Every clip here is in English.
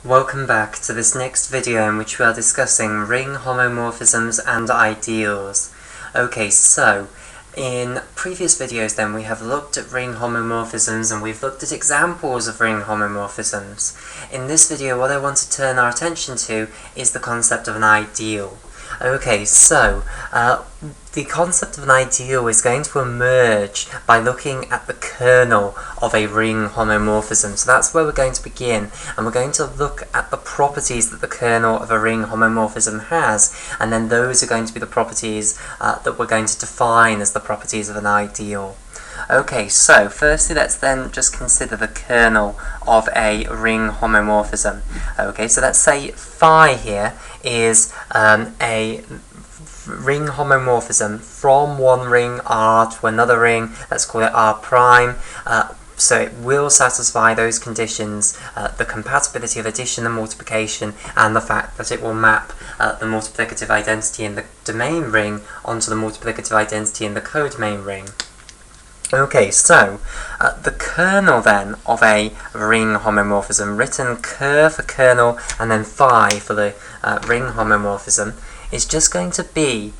Welcome back to this next video in which we are discussing ring homomorphisms and ideals. Okay, so in previous videos then we have looked at ring homomorphisms and we've looked at examples of ring homomorphisms. In this video what I want to turn our attention to is the concept of an ideal. Okay, so the concept of an ideal is going to emerge by looking at the kernel of a ring homomorphism. So that's where we're going to begin, and we're going to look at the properties that the kernel of a ring homomorphism has, and then those are going to be the properties that we're going to define as the properties of an ideal. Okay, so firstly let's then just consider the kernel of a ring homomorphism. Okay, so let's say phi here is a ring homomorphism from one ring R to another ring, let's call it R prime. So it will satisfy those conditions, the compatibility of addition and multiplication, and the fact that it will map the multiplicative identity in the domain ring onto the multiplicative identity in the codomain ring. Okay, so the kernel then of a ring homomorphism, written ker for kernel and then phi for the ring homomorphism, is just going to be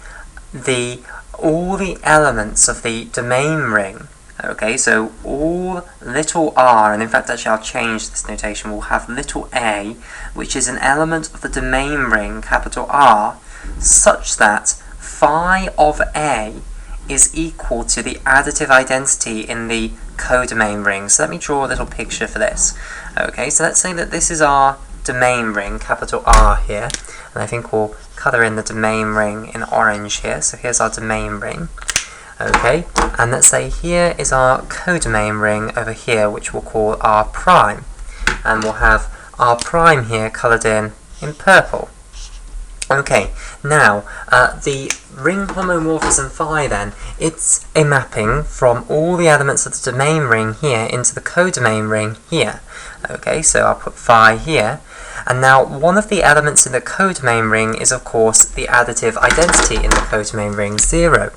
all the elements of the domain ring. Okay, so all little r, and in fact actually I'll change this notation, we'll have little a, which is an element of the domain ring, capital R, such that phi of a is equal to the additive identity in the codomain ring. So let me draw a little picture for this. Okay, so let's say that this is our domain ring, capital R here, and I think we'll colour in the domain ring in orange here. So here's our domain ring. Okay, and let's say here is our codomain ring over here, which we'll call R prime, and we'll have R prime here coloured in purple. Okay, now the ring homomorphism phi then, it's a mapping from all the elements of the domain ring here into the codomain ring here. Okay, so I'll put phi here, and now one of the elements in the codomain ring is of course the additive identity in the codomain ring 0.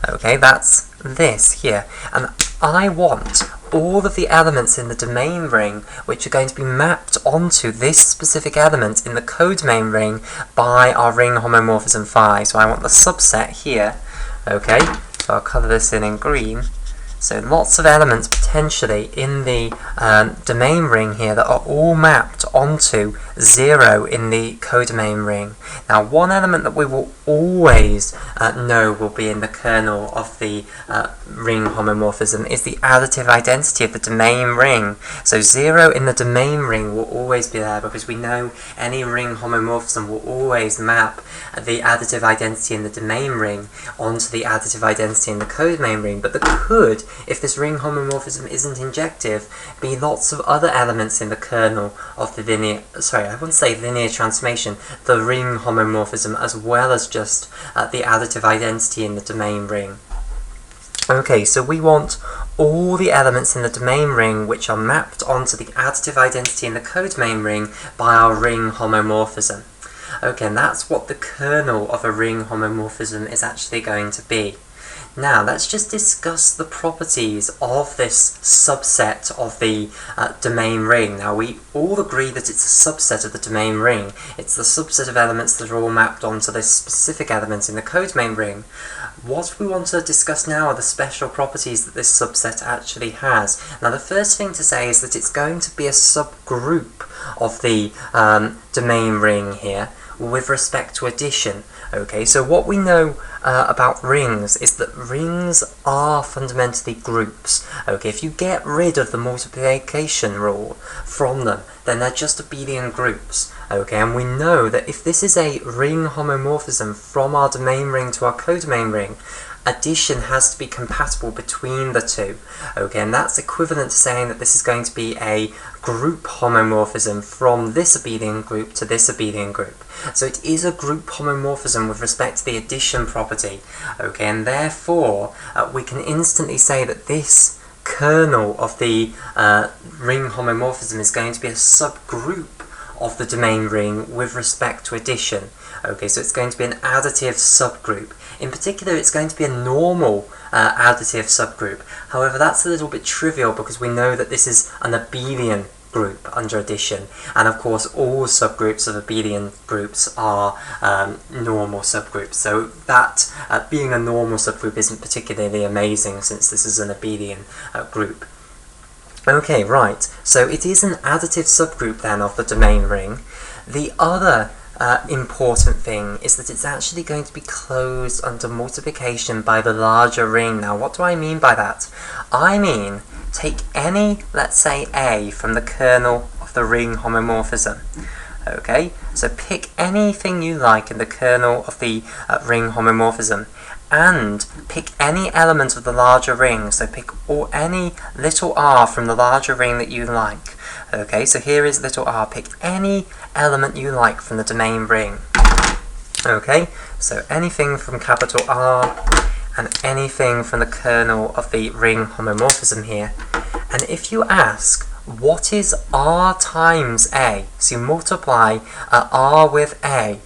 Okay, that's this here, and I want all of the elements in the domain ring which are going to be mapped onto this specific element in the codomain ring by our ring homomorphism phi. So I want the subset here. Okay, so I'll colour this in green. So lots of elements potentially in the domain ring here that are all mapped onto 0 in the codomain ring. Now one element that we will always know will be in the kernel of the ring homomorphism is the additive identity of the domain ring. So 0 in the domain ring will always be there because we know any ring homomorphism will always map the additive identity in the domain ring onto the additive identity in the codomain ring. But there could, if this ring homomorphism isn't injective, be lots of other elements in the kernel of the linear, sorry, I wouldn't say linear transformation, the ring homomorphism, as well as just the additive identity in the domain ring. Okay, so we want all the elements in the domain ring which are mapped onto the additive identity in the codomain ring by our ring homomorphism. Okay, and that's what the kernel of a ring homomorphism is actually going to be. Now, let's just discuss the properties of this subset of the domain ring. Now, we all agree that it's a subset of the domain ring. It's the subset of elements that are all mapped onto this specific element in the codomain ring. What we want to discuss now are the special properties that this subset actually has. Now, the first thing to say is that it's going to be a subgroup of the domain ring here with respect to addition. Okay, so what we know about rings is that rings are fundamentally groups. Okay, if you get rid of the multiplication rule from them, then they're just abelian groups. Okay, and we know that if this is a ring homomorphism from our domain ring to our codomain ring, addition has to be compatible between the two. Okay, and that's equivalent to saying that this is going to be a group homomorphism from this abelian group to this abelian group. So it is a group homomorphism with respect to the addition property. Okay, and therefore we can instantly say that this kernel of the ring homomorphism is going to be a subgroup of the domain ring with respect to addition. Okay, so it's going to be an additive subgroup. In particular, it's going to be a normal additive subgroup. However, that's a little bit trivial because we know that this is an abelian group under addition, and of course all subgroups of abelian groups are normal subgroups, so that being a normal subgroup isn't particularly amazing since this is an abelian group. Okay, right, so it is an additive subgroup then of the domain ring. The other important thing is that it's actually going to be closed under multiplication by the larger ring. Now, what do I mean by that? I mean, take any, let's say, A from the kernel of the ring homomorphism. Okay, so pick anything you like in the kernel of the ring homomorphism, and pick any element of the larger ring, so pick any little r from the larger ring that you like. Okay, so here is little r, pick any element you like from the domain ring. Okay, so anything from capital R and anything from the kernel of the ring homomorphism here. And if you ask, what is r times a? So you multiply r with a.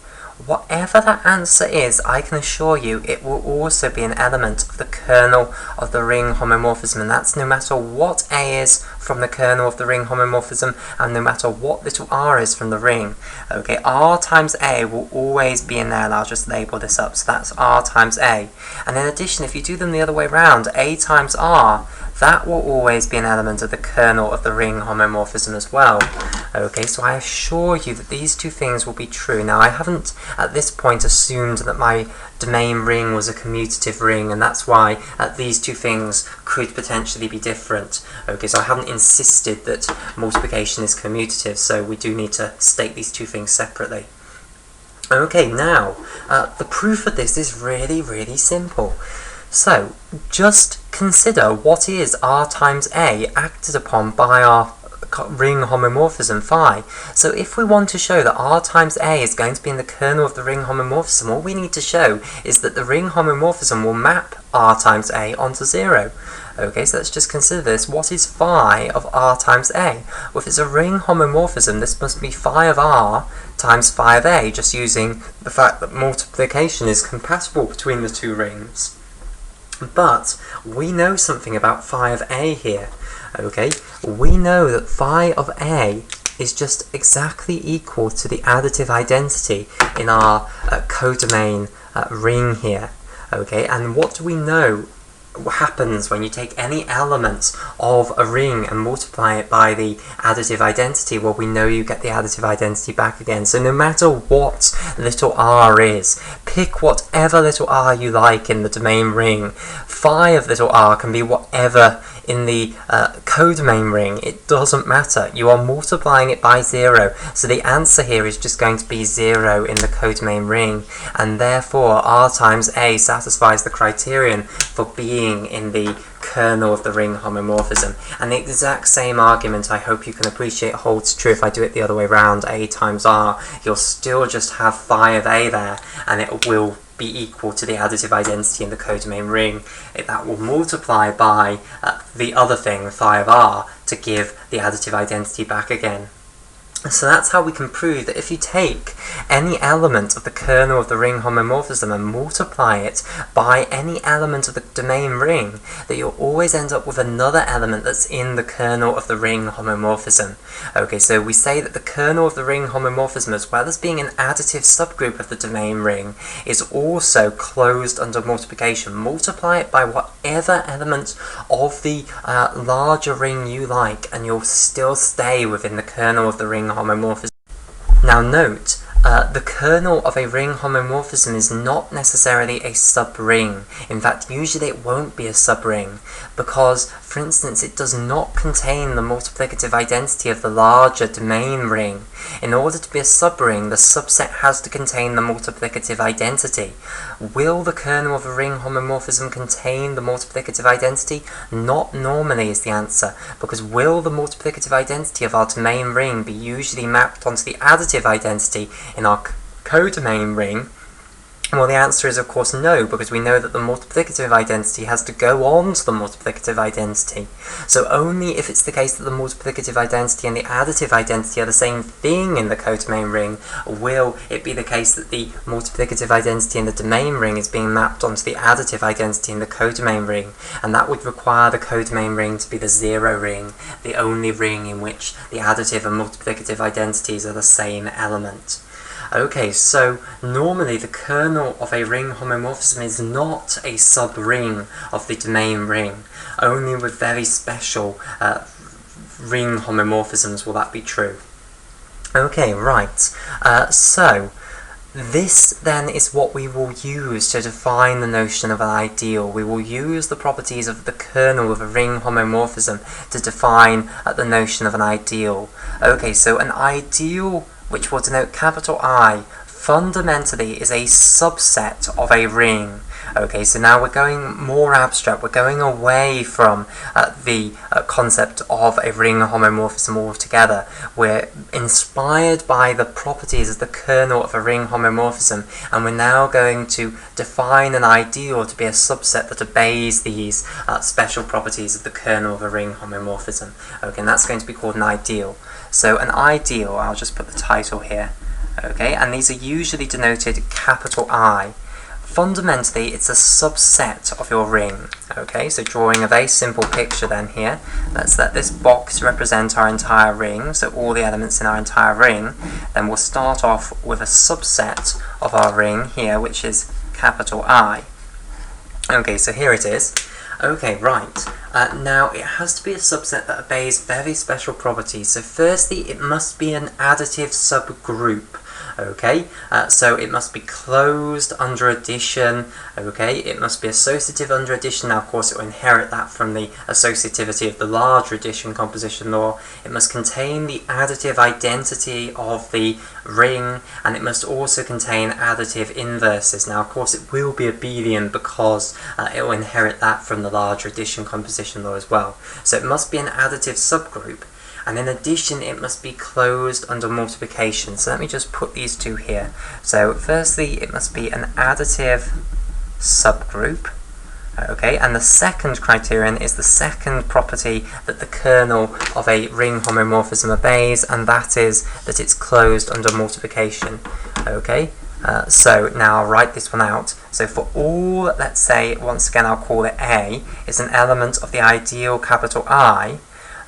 Whatever that answer is, I can assure you it will also be an element of the kernel of the ring homomorphism, and that's no matter what A is from the kernel of the ring homomorphism, and no matter what little r is from the ring. Okay, r times A will always be in there, and I'll just label this up, so that's r times A. And in addition, if you do them the other way around, A times r, that will always be an element of the kernel of the ring homomorphism as well. Okay, so I assure you that these two things will be true. Now, I haven't at this point assumed that my domain ring was a commutative ring, and that's why these two things could potentially be different. Okay, so I haven't insisted that multiplication is commutative, so we do need to state these two things separately. Okay, now, the proof of this is really, really simple. So, just consider what is r times a acted upon by our ring homomorphism phi. So if we want to show that r times a is going to be in the kernel of the ring homomorphism, all we need to show is that the ring homomorphism will map r times a onto 0. Okay, so let's just consider this. What is phi of r times a? Well, if it's a ring homomorphism, this must be phi of r times phi of a, just using the fact that multiplication is compatible between the two rings. But we know something about phi of a here. Okay, we know that phi of a is just exactly equal to the additive identity in our codomain ring here. Okay, and what do we know happens when you take any element of a ring and multiply it by the additive identity? Well, we know you get the additive identity back again. So no matter what little r is, pick whatever little r you like in the domain ring. Phi of little r can be whatever in the codomain ring. It doesn't matter. You are multiplying it by 0. So the answer here is just going to be 0 in the codomain ring, and therefore r times a satisfies the criterion for being in the kernel of the ring homomorphism. And the exact same argument, I hope you can appreciate, holds true if I do it the other way around, a times r. You'll still just have phi of a there, and it will be equal to the additive identity in the codomain ring. That will multiply by the other thing, phi of r, to give the additive identity back again. So that's how we can prove that if you take any element of the kernel of the ring homomorphism and multiply it by any element of the domain ring, that you'll always end up with another element that's in the kernel of the ring homomorphism. Okay, so we say that the kernel of the ring homomorphism, as well as being an additive subgroup of the domain ring, is also closed under multiplication. Multiply it by whatever element of the larger ring you like, and you'll still stay within the kernel of the ring homomorphism. Now note, the kernel of a ring homomorphism is not necessarily a subring. In fact, usually it won't be a subring, because, for instance, it does not contain the multiplicative identity of the larger domain ring. In order to be a subring, the subset has to contain the multiplicative identity. Will the kernel of a ring homomorphism contain the multiplicative identity? Not normally is the answer, because will the multiplicative identity of our domain ring be usually mapped onto the additive identity in our codomain ring? Well, the answer is of course no, because we know that the multiplicative identity has to go on to the multiplicative identity. So only if it's the case that the multiplicative identity and the additive identity are the same thing in the codomain ring will it be the case that the multiplicative identity in the domain ring is being mapped onto the additive identity in the codomain ring, and that would require the codomain ring to be the zero ring, the only ring in which the additive and multiplicative identities are the same element. Okay, so normally the kernel of a ring homomorphism is not a sub-ring of the domain ring. Only with very special ring homomorphisms will that be true. Okay, right. So this then is what we will use to define the notion of an ideal. We will use the properties of the kernel of a ring homomorphism to define the notion of an ideal. Okay, so an ideal, which will denote capital I, fundamentally is a subset of a ring. Okay, so now we're going more abstract, we're going away from the concept of a ring homomorphism altogether. We're inspired by the properties of the kernel of a ring homomorphism, and we're now going to define an ideal to be a subset that obeys these special properties of the kernel of a ring homomorphism. Okay, and that's going to be called an ideal. So an ideal, I'll just put the title here, okay, and these are usually denoted capital I. Fundamentally, it's a subset of your ring. Okay, so drawing a very simple picture then here, let's let this box represent our entire ring, so all the elements in our entire ring. Then we'll start off with a subset of our ring here, which is capital I. Okay, so here it is. Okay, right. Now, it has to be a subset that obeys very special properties. So firstly, it must be an additive subgroup. Okay, so it must be closed under addition. Okay, it must be associative under addition. Now, of course, it will inherit that from the associativity of the larger addition composition law. It must contain the additive identity of the ring, and it must also contain additive inverses. Now, of course, it will be abelian because it will inherit that from the larger addition composition law as well. So it must be an additive subgroup. And in addition, it must be closed under multiplication. So let me just put these two here. So firstly, it must be an additive subgroup. Okay, and the second criterion is the second property that the kernel of a ring homomorphism obeys, and that is that it's closed under multiplication. Okay, so now I'll write this one out. So for all, let's say, once again I'll call it A, is an element of the ideal capital I.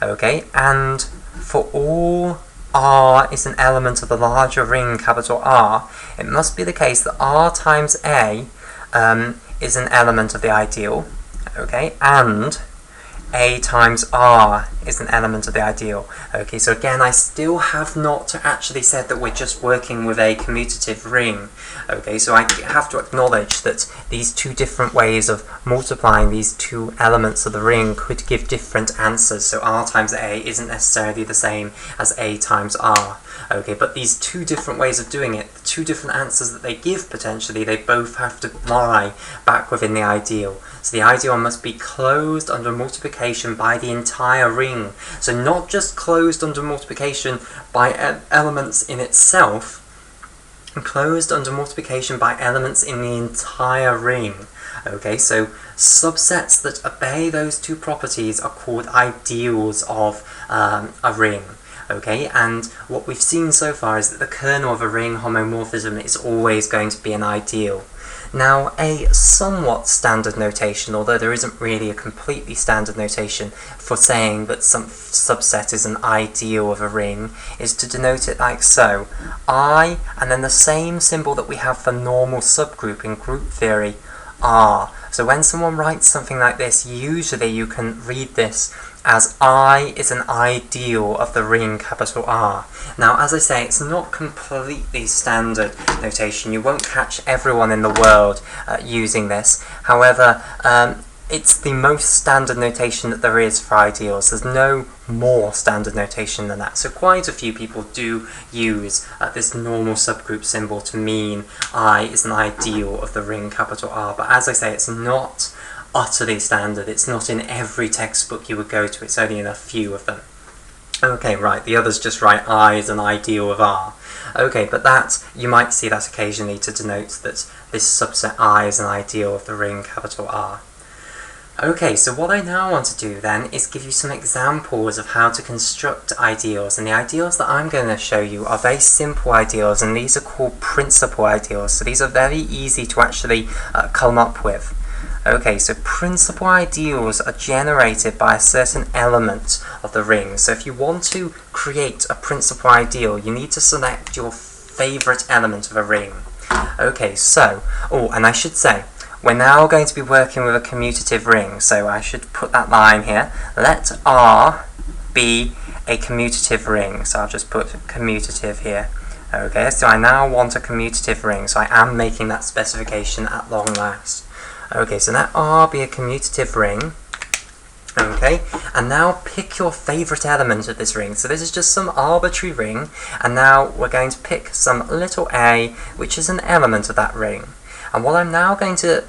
Okay, and for all R is an element of the larger ring capital R, it must be the case that R times A is an element of the ideal, okay, and A times R is an element of the ideal. Okay, so again, I still have not actually said that we're just working with a commutative ring. Okay, so I have to acknowledge that these two different ways of multiplying these two elements of the ring could give different answers. So R times A isn't necessarily the same as A times R. Okay, but these two different ways of doing it, the two different answers that they give potentially, they both have to lie back within the ideal. So the ideal must be closed under multiplication by the entire ring. So not just closed under multiplication by elements in itself, closed under multiplication by elements in the entire ring. Okay, so subsets that obey those two properties are called ideals of a ring. Okay, and what we've seen so far is that the kernel of a ring homomorphism is always going to be an ideal. Now, a somewhat standard notation, although there isn't really a completely standard notation for saying that some subset is an ideal of a ring, is to denote it like so. I, and then the same symbol that we have for normal subgroup in group theory, R. So when someone writes something like this, usually you can read this as I is an ideal of the ring capital R. Now, as I say, it's not completely standard notation. You won't catch everyone in the world using this. However, it's the most standard notation that there is for ideals. There's no more standard notation than that. So quite a few people do use this normal subgroup symbol to mean I is an ideal of the ring capital R. But as I say, it's not utterly standard. It's not in every textbook you would go to. It's only in a few of them. Okay, right, the others just write I is an ideal of R. Okay, but that, you might see that occasionally to denote that this subset I is an ideal of the ring capital R. Okay, so what I now want to do then is give you some examples of how to construct ideals, and the ideals that I'm going to show you are very simple ideals, and these are called principal ideals, so these are very easy to actually come up with. Okay, so principal ideals are generated by a certain element of the ring. So if you want to create a principal ideal, you need to select your favorite element of a ring. Okay, so, and I should say, we're now going to be working with a commutative ring, so I should put that line here. Let R be a commutative ring, so I'll just put commutative here. Okay, so I now want a commutative ring, so I am making that specification at long last. Okay, so let R be a commutative ring. Okay, and now pick your favorite element of this ring. So this is just some arbitrary ring, and now we're going to pick some little a, which is an element of that ring. And what I'm now going to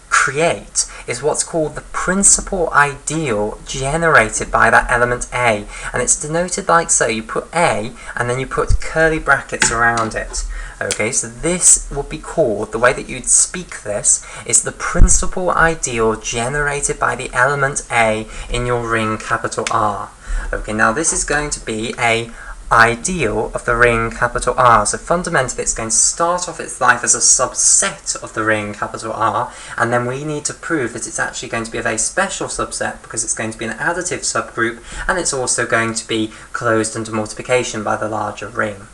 create is what's called the principal ideal generated by that element A, and it's denoted like so. You put A and then you put curly brackets around it. Okay, so this would be called, the way that you'd speak this is the principal ideal generated by the element A in your ring capital R. Okay, now this is going to be a ideal of the ring capital R. So fundamentally it's going to start off its life as a subset of the ring capital R, and then we need to prove that it's actually going to be a very special subset because it's going to be an additive subgroup, and it's also going to be closed under multiplication by the larger ring.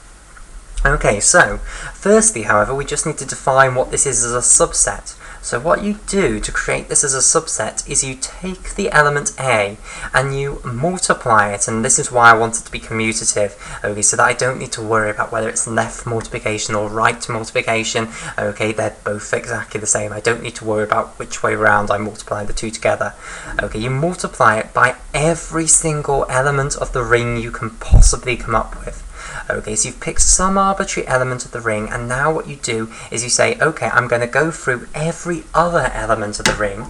Okay, so firstly, however, we just need to define what this is as a subset. So what you do to create this as a subset is you take the element A and you multiply it, and this is why I want it to be commutative, okay, so that I don't need to worry about whether it's left multiplication or right multiplication. Okay, they're both exactly the same. I don't need to worry about which way round I multiply the two together. Okay, you multiply it by every single element of the ring you can possibly come up with. Okay, so you've picked some arbitrary element of the ring, and now what you do is you say, okay, I'm going to go through every other element of the ring,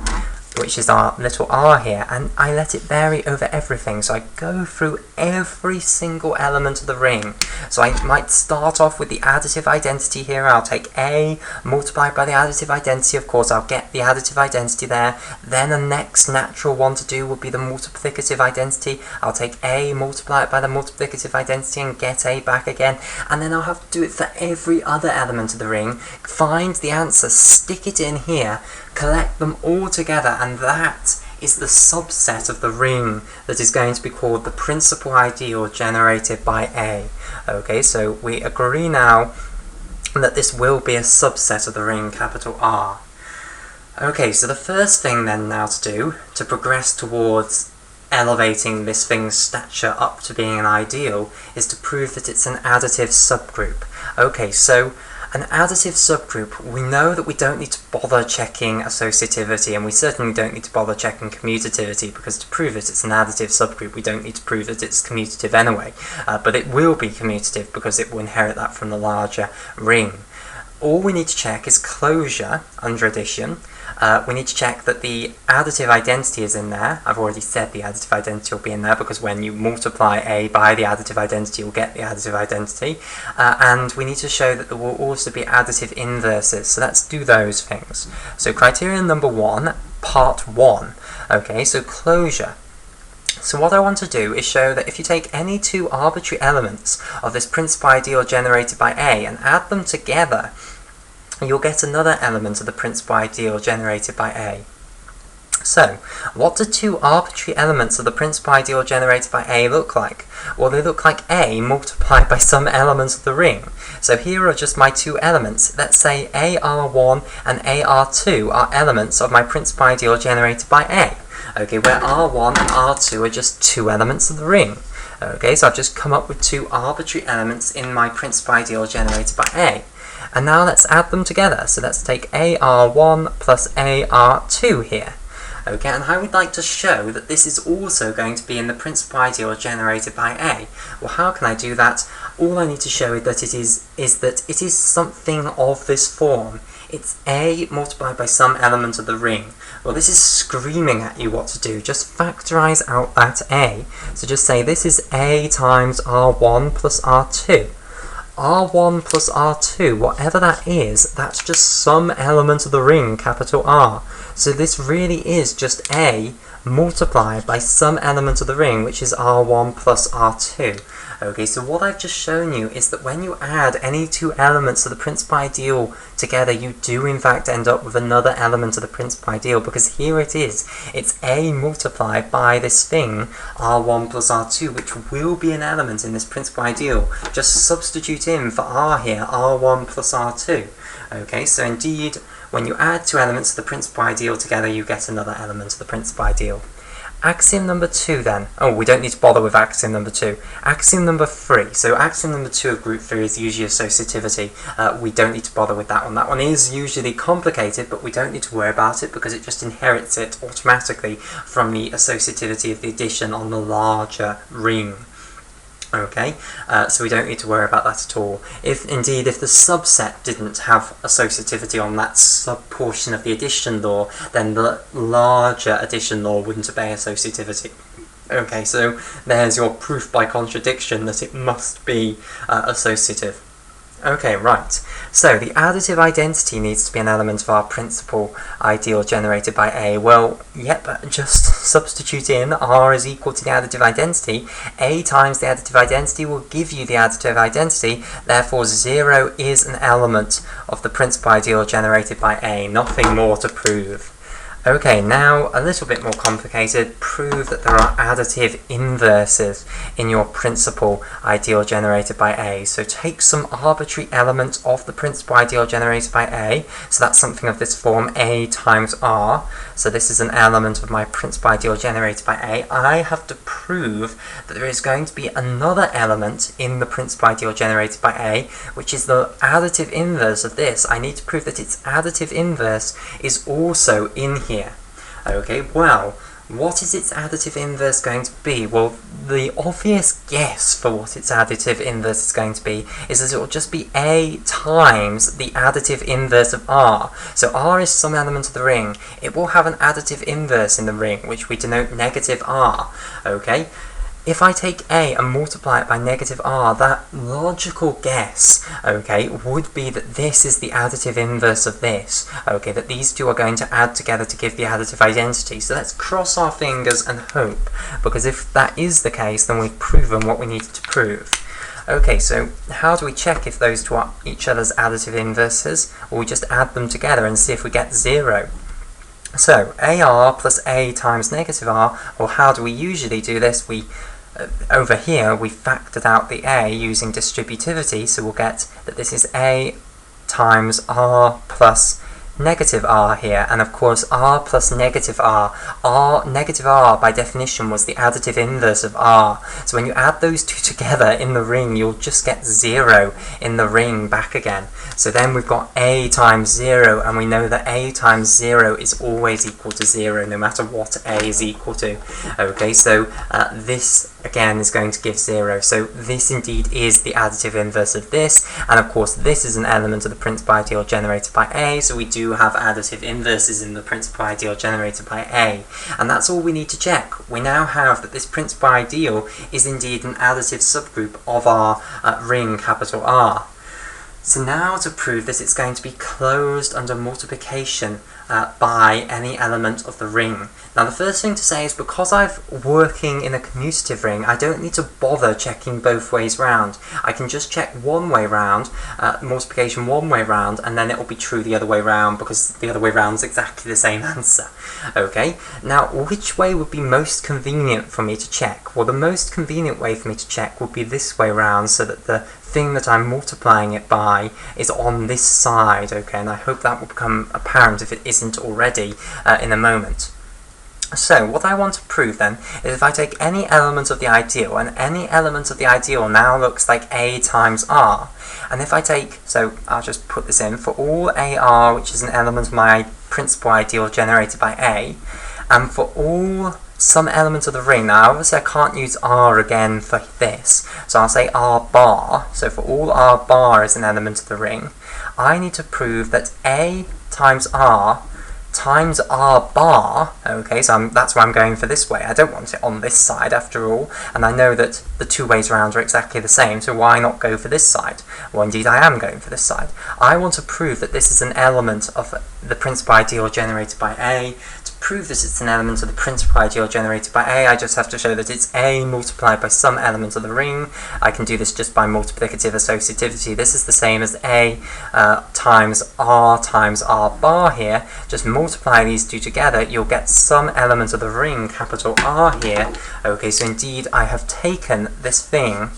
which is our little r here, and I let it vary over everything. So I go through every single element of the ring. So I might start off with the additive identity here. I'll take A multiplied by the additive identity. Of course, I'll get the additive identity there. Then the next natural one to do would be the multiplicative identity. I'll take A, multiply it by the multiplicative identity, and get A back again. And then I'll have to do it for every other element of the ring. Find the answer, stick it in here, collect them all together, and that is the subset of the ring that is going to be called the principal ideal generated by A. Okay, so we agree now that this will be a subset of the ring capital R. Okay, so the first thing then now to do to progress towards elevating this thing's stature up to being an ideal is to prove that it's an additive subgroup. Okay, so an additive subgroup, we know that we don't need to bother checking associativity, and we certainly don't need to bother checking commutativity, because to prove that it's an additive subgroup we don't need to prove that it's commutative anyway, but it will be commutative because it will inherit that from the larger ring. All we need to check is closure under addition. We need to check that the additive identity is in there. I've already said the additive identity will be in there because when you multiply A by the additive identity, you'll get the additive identity. And we need to show that there will also be additive inverses. So let's do those things. So criterion number 1, part 1. Okay, so closure. So what I want to do is show that if you take any two arbitrary elements of this principal ideal generated by A and add them together, you'll get another element of the principal ideal generated by A. So, what do two arbitrary elements of the principal ideal generated by A look like? Well, they look like A multiplied by some element of the ring. So here are just my two elements. Let's say AR1 and AR2 are elements of my principal ideal generated by A. Okay, where R1 and R2 are just two elements of the ring. Okay, so I've just come up with two arbitrary elements in my principal ideal generated by A. And now let's add them together. So let's take AR1 plus AR2 here. Okay, and I would like to show that this is also going to be in the principal ideal generated by A. Well, how can I do that? All I need to show is that it is something of this form. It's A multiplied by some element of the ring. Well, this is screaming at you what to do. Just factorize out that A. So just say this is A times R1 plus R2. R1 plus R2, whatever that is, that's just some element of the ring, capital R. So this really is just A multiplied by some element of the ring, which is R1 plus R2. Okay, so what I've just shown you is that when you add any two elements of the principal ideal together, you do in fact end up with another element of the principal ideal, because here it is. It's A multiplied by this thing, R1 plus R2, which will be an element in this principal ideal. Just substitute in for R here, R1 plus R2. Okay, so indeed, when you add two elements of the principal ideal together, you get another element of the principal ideal. Axiom number 2 then. Oh, we don't need to bother with axiom number 2. Axiom number 3. So axiom number 2 of group theory is usually associativity. We don't need to bother with that one. That one is usually complicated, but we don't need to worry about it because it just inherits it automatically from the associativity of the addition on the larger ring. Okay, so we don't need to worry about that at all. If the subset didn't have associativity on that sub-portion of the addition law, then the larger addition law wouldn't obey associativity. Okay, so there's your proof by contradiction that it must be associative. Okay, right. So the additive identity needs to be an element of our principal ideal generated by A. Well, yep, just substitute in R is equal to the additive identity. A times the additive identity will give you the additive identity. Therefore, 0 is an element of the principal ideal generated by A. Nothing more to prove. Okay, now a little bit more complicated. Prove that there are additive inverses in your principal ideal generated by A. So take some arbitrary element of the principal ideal generated by A. So that's something of this form, A times R. So this is an element of my principal ideal generated by A. I have to prove that there is going to be another element in the principal ideal generated by A, which is the additive inverse of this. I need to prove that its additive inverse is also in here. Okay, well, what is its additive inverse going to be? Well, the obvious guess for what its additive inverse is going to be is that it will just be A times the additive inverse of R. So R is some element of the ring. It will have an additive inverse in the ring, which we denote negative R. Okay? If I take A and multiply it by negative R, that logical guess, okay, would be that this is the additive inverse of this, okay, that these two are going to add together to give the additive identity. So let's cross our fingers and hope, because if that is the case, then we've proven what we needed to prove. Okay, so how do we check if those two are each other's additive inverses? Well, we just add them together and see if we get 0. So, AR plus A times negative R, well, how do we usually do this? Over here, we factored out the A using distributivity, so we'll get that this is A times R plus negative R here, and of course R plus negative R. Negative R by definition was the additive inverse of R. So when you add those two together in the ring, you'll just get 0 in the ring back again. So then we've got A times 0, and we know that A times 0 is always equal to 0, no matter what A is equal to. Okay, so this again is going to give 0. So this indeed is the additive inverse of this, and of course this is an element of the principal ideal generated by A, so we do have additive inverses in the principal ideal generated by A. And that's all we need to check. We now have that this principal ideal is indeed an additive subgroup of our ring capital R. So now to prove this, it's going to be closed under multiplication by any element of the ring. Now the first thing to say is because I'm working in a commutative ring, I don't need to bother checking both ways round. I can just check one way round, multiplication one way round, and then it will be true the other way round because the other way round is exactly the same answer. Okay, now which way would be most convenient for me to check? Well, the most convenient way for me to check would be this way round, so that the thing that I'm multiplying it by is on this side, okay, and I hope that will become apparent if it isn't already in a moment. So what I want to prove then is if I take any element of the ideal, and any element of the ideal now looks like A times R, and if I take, so I'll just put this in, for all AR, which is an element of my principal ideal generated by A, and for all some element of the ring. Now obviously I can't use R again for this, so I'll say R bar. So for all R bar is an element of the ring, I need to prove that A times R times r bar, okay, so that's why I'm going for this way. I don't want it on this side after all, and I know that the two ways around are exactly the same, so why not go for this side? Well, indeed I am going for this side. I want to prove that this is an element of the principal ideal generated by A. To prove that it's an element of the principal ideal generated by A, I just have to show that it's A multiplied by some element of the ring. I can do this just by multiplicative associativity. This is the same as A times R bar here. Just multiply these two together, you'll get some element of the ring, capital R here. Okay, so indeed I have taken this thing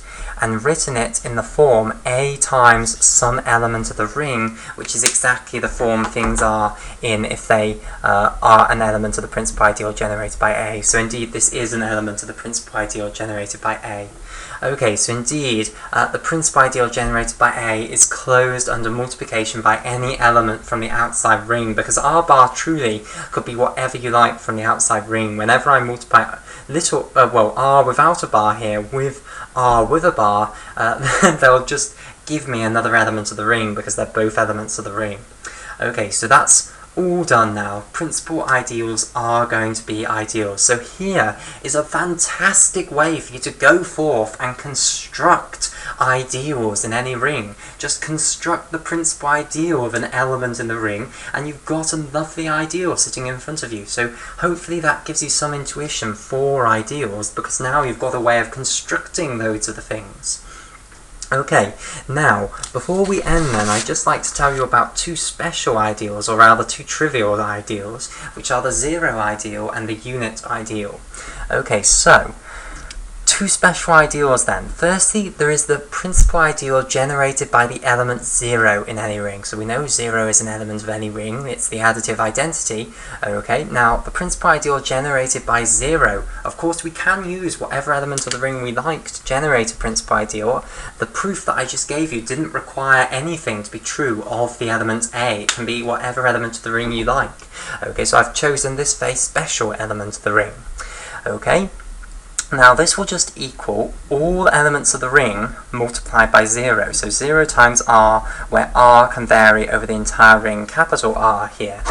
and written it in the form A times some element of the ring, which is exactly the form things are in if they are an element of the principal ideal generated by A. So indeed this is an element of the principal ideal generated by A. Okay, so indeed, the principal ideal generated by A is closed under multiplication by any element from the outside ring, because R bar truly could be whatever you like from the outside ring. Whenever I multiply R without a bar here with R with a bar, they'll just give me another element of the ring because they're both elements of the ring. Okay, so that's all done now. Principal ideals are going to be ideals. So here is a fantastic way for you to go forth and construct ideals in any ring. Just construct the principal ideal of an element in the ring and you've got a lovely ideal sitting in front of you. So hopefully that gives you some intuition for ideals, because now you've got a way of constructing loads of the things. Okay, now, before we end then, I'd just like to tell you about two special ideals, or rather two trivial ideals, which are the zero ideal and the unit ideal. Okay, so, two special ideals then. Firstly, there is the principal ideal generated by the element 0 in any ring. So we know 0 is an element of any ring, it's the additive identity. Okay, now the principal ideal generated by 0, of course we can use whatever element of the ring we like to generate a principal ideal. The proof that I just gave you didn't require anything to be true of the element A. It can be whatever element of the ring you like. Okay, so I've chosen this very special element of the ring. Okay. Now this will just equal all elements of the ring multiplied by 0. So 0 times r, where r can vary over the entire ring, capital R here.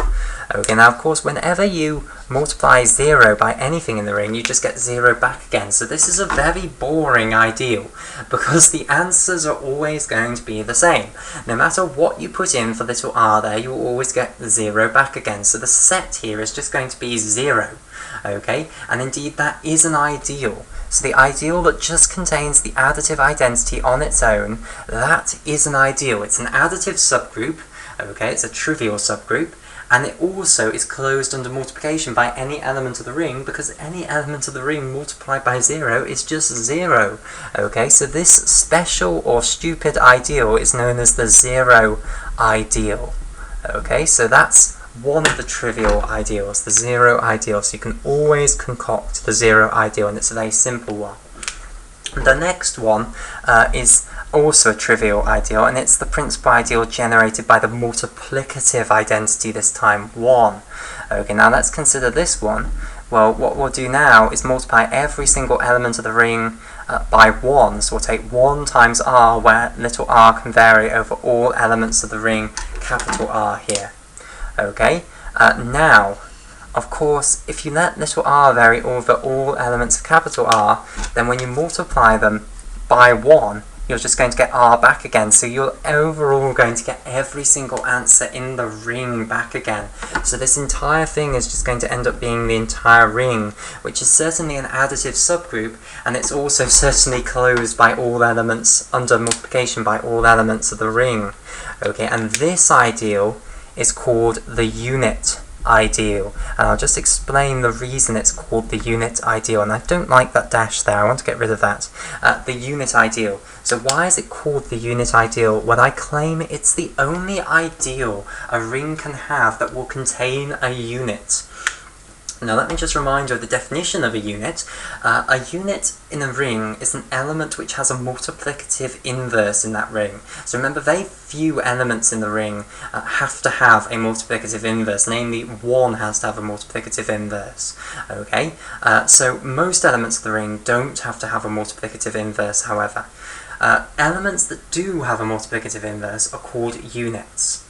Okay, now of course whenever you multiply 0 by anything in the ring, you just get 0 back again. So this is a very boring ideal, because the answers are always going to be the same. No matter what you put in for little r there, you will always get 0 back again. So the set here is just going to be 0. Okay, and indeed that is an ideal. So the ideal that just contains the additive identity on its own, that is an ideal. It's an additive subgroup, okay, it's a trivial subgroup, and it also is closed under multiplication by any element of the ring, because any element of the ring multiplied by 0 is just 0. Okay, so this special or stupid ideal is known as the zero ideal. Okay, so that's one of the trivial ideals, the zero ideal. So you can always concoct the zero ideal, and it's a very simple one. The next one is also a trivial ideal, and it's the principal ideal generated by the multiplicative identity, this time 1. Okay, now let's consider this one. Well, what we'll do now is multiply every single element of the ring by 1. So we'll take 1 times r, where little r can vary over all elements of the ring, capital R here. Okay, now, of course, if you let little r vary over all elements of capital R, then when you multiply them by 1, you're just going to get r back again. So you're overall going to get every single answer in the ring back again. So this entire thing is just going to end up being the entire ring, which is certainly an additive subgroup, and it's also certainly closed by all elements, under multiplication by all elements of the ring. Okay, and this ideal is called the unit ideal, and I'll just explain the reason it's called the unit ideal, and I don't like that dash there, I want to get rid of that. The unit ideal. So why is it called the unit ideal? Well, I claim it's the only ideal a ring can have that will contain a unit. Now let me just remind you of the definition of a unit. A unit in a ring is an element which has a multiplicative inverse in that ring. So remember, very few elements in the ring have to have a multiplicative inverse, namely 1 has to have a multiplicative inverse. Okay, so most elements of the ring don't have to have a multiplicative inverse, however. Elements that do have a multiplicative inverse are called units.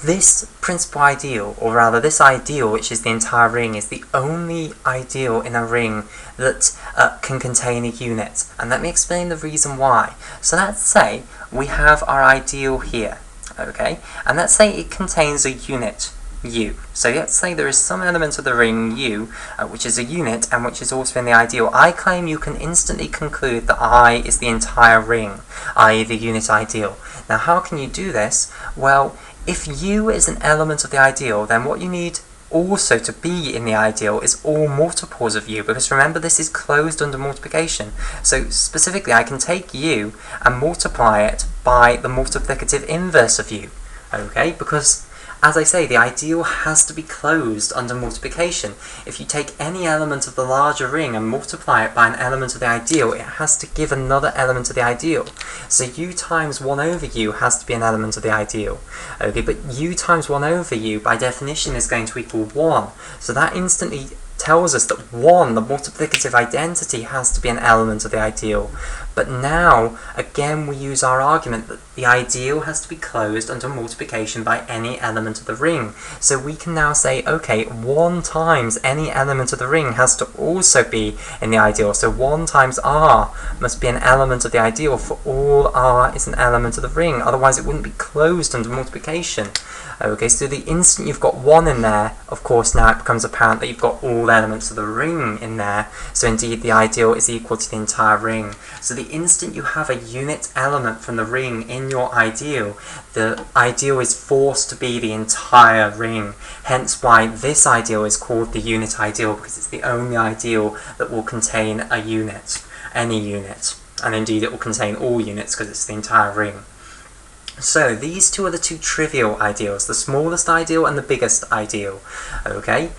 this principal ideal, or rather this ideal, which is the entire ring, is the only ideal in a ring that can contain a unit. And let me explain the reason why. So let's say we have our ideal here, okay? And let's say it contains a unit, u. So let's say there is some element of the ring u, which is a unit and which is also in the ideal. I claim you can instantly conclude that I is the entire ring, i.e. the unit ideal. Now how can you do this? Well, if u is an element of the ideal, then what you need also to be in the ideal is all multiples of u, because remember this is closed under multiplication. So specifically I can take u and multiply it by the multiplicative inverse of u, okay? Because as I say, the ideal has to be closed under multiplication. If you take any element of the larger ring and multiply it by an element of the ideal, it has to give another element of the ideal. So u times 1 over u has to be an element of the ideal. Okay, but u times 1 over u by definition is going to equal 1. So that instantly tells us that 1, the multiplicative identity, has to be an element of the ideal. But now, again, we use our argument that the ideal has to be closed under multiplication by any element of the ring. So we can now say, okay, 1 times any element of the ring has to also be in the ideal. So 1 times r must be an element of the ideal, for all r is an element of the ring. Otherwise it wouldn't be closed under multiplication. Okay, so the instant you've got 1 in there, of course now it becomes apparent that you've got all elements of the ring in there, so indeed the ideal is equal to the entire ring. So the instant you have a unit element from the ring in your ideal, the ideal is forced to be the entire ring. Hence why this ideal is called the unit ideal, because it's the only ideal that will contain a unit, any unit. And indeed it will contain all units because it's the entire ring. So these two are the two trivial ideals, the smallest ideal and the biggest ideal. Okay,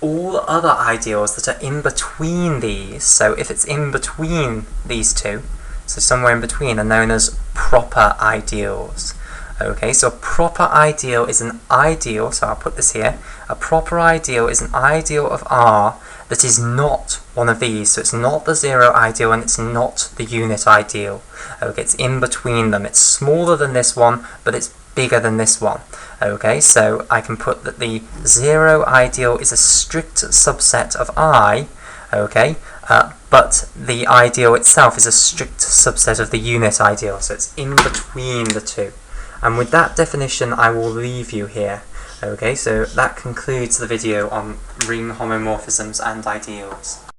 all other ideals that are in between these, so if it's in between these two, so somewhere in between, are known as proper ideals. Okay, so a proper ideal is an ideal, so I'll put this here, a proper ideal is an ideal of R that is not one of these, so it's not the zero ideal and it's not the unit ideal. Okay, it's in between them. It's smaller than this one, but it's bigger than this one. Okay, so I can put that the zero ideal is a strict subset of I, okay, but the ideal itself is a strict subset of the unit ideal, so it's in between the two. And with that definition I will leave you here. Okay, so that concludes the video on ring homomorphisms and ideals.